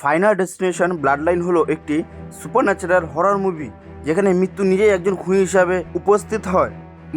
Final destination bloodline হলো একটি supernatural horror movie যেখানে মৃত্যু নিজেই একজন খুনি হিসাবে উপস্থিত হয়।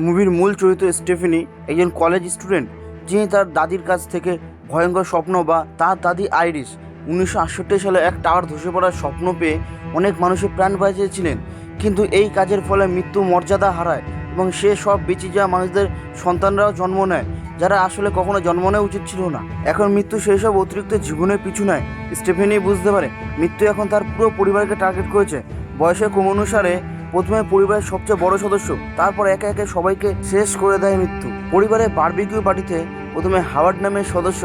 মুভির মূল চরিত্র স্টেফেনি একজন কলেজ স্টুডেন্ট, যিনি তার দাদির কাছ থেকে ভয়ঙ্কর স্বপ্ন বা তার দাদি আইরিস 1968 সালে এক টাওয়ার ধসে পড়ার স্বপ্ন পেয়ে অনেক মানুষের প্রাণ বাঁচিয়েছিলেন, কিন্তু এই কাজের ফলে মৃত্যু মর্যাদা হারায় এবং সে সব বেঁচে যাওয়া মানুষদের সন্তানরাও জন্ম নেয় যারা আসলে কখনো জন্ম নেওয়া উচিত ছিল না। এখন মৃত্যু সেই সব অতিরিক্ত জীবনের পিছু নেয়। স্টেফেনি বুঝতে পারে মৃত্যু এখন তার পুরো পরিবারকে টার্গেট করেছে। বয়সের ক্রম অনুসারে প্রথমে পরিবারের সবচেয়ে বড় সদস্য, তারপর একে একে সবাইকে শেষ করে দেয় মৃত্যু। পরিবারের বারবিকিউ পার্টিতে প্রথমে হাওয়ার্ড নামের সদস্য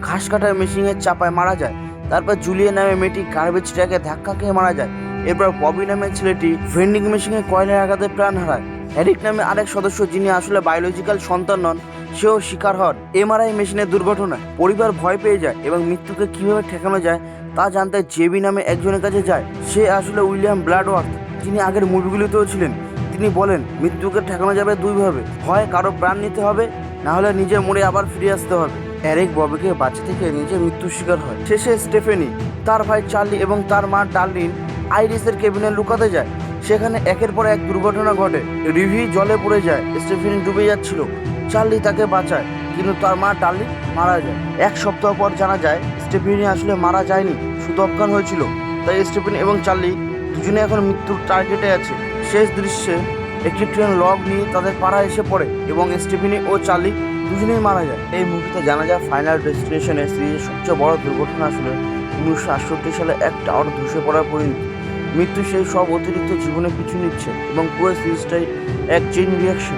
ঘাস কাটার মেশিনের চাপায় মারা যায়, তারপর জুলিয়া নামে মেয়েটি গার্বেজ ট্রাকে ধাক্কা খেয়ে মারা যায়, এরপর ববি নামের ছেলেটি ভেন্ডিং মেশিনে কয়লার আঘাতে প্রাণ হারায়। হ্যারিক নামে আরেক সদস্য, যিনি আসলে বায়োলজিক্যাল সন্তান নন, সেও শিকার হন এমআরআই মেশিনের দুর্ঘটনায়। পরিবার ভয় পেয়ে যায় এবং মৃত্যুকে কিভাবে ঠেকানো যায় তা জানতে জেবি নামে একজনের কাছে যায়। সে আসলে উইলিয়াম ব্লাডওয়ার্থ, যিনি আগের মুভিগুলিতেও ছিলেন। তিনি বলেন মৃত্যুকে ঠেকানো যাবে দুইভাবে, হয় কারো প্রাণ নিতে হবে, না হলে নিজে মরে আবার ফিরে আসতে হবে। এরিক ববিকে বাঁচা থেকে নিজে মৃত্যুর শিকার হয়। শেষে স্টেফেনি, তার ভাই চার্লি এবং তার মা ডার্লিন আইরিসের কেবিনে লুকাতে যায়। সেখানে একের পর এক দুর্ঘটনা ঘটে। রিভি জলে পড়ে যায়, স্টেফেনি ডুবে যাচ্ছিল, চার্লি তাকে বাঁচায়, কিন্তু তার মা ডার্লিন মারা যায়। এক সপ্তাহ পর জানা যায় স্টেফেনি আসলে মারা যায়নি, শুধু অজ্ঞান হয়েছিল। তাই স্টেফেনি এবং চার্লি দুজনে এখন মৃত্যুর টার্গেটে আছে। শেষ দৃশ্যে একটি ট্রেন লগ নিয়ে তাদের পাড়া এসে পড়ে এবং স্টেফেনি ও চার্লি দুজনেই মারা যায়। এই মুভিতে জানা যায় ফাইনাল ডেস্টিনেশনের সিরিজের সবচেয়ে বড় দুর্ঘটনা আসলে 1968 সালে এক টাওয়ার ধসে পড়ার পরিণতি। মৃত্যু সেই সব অতিরিক্ত জীবনের পিছু নিচ্ছে এবং পুরো সিরিজটাই এক চেইন রিয়াকশন।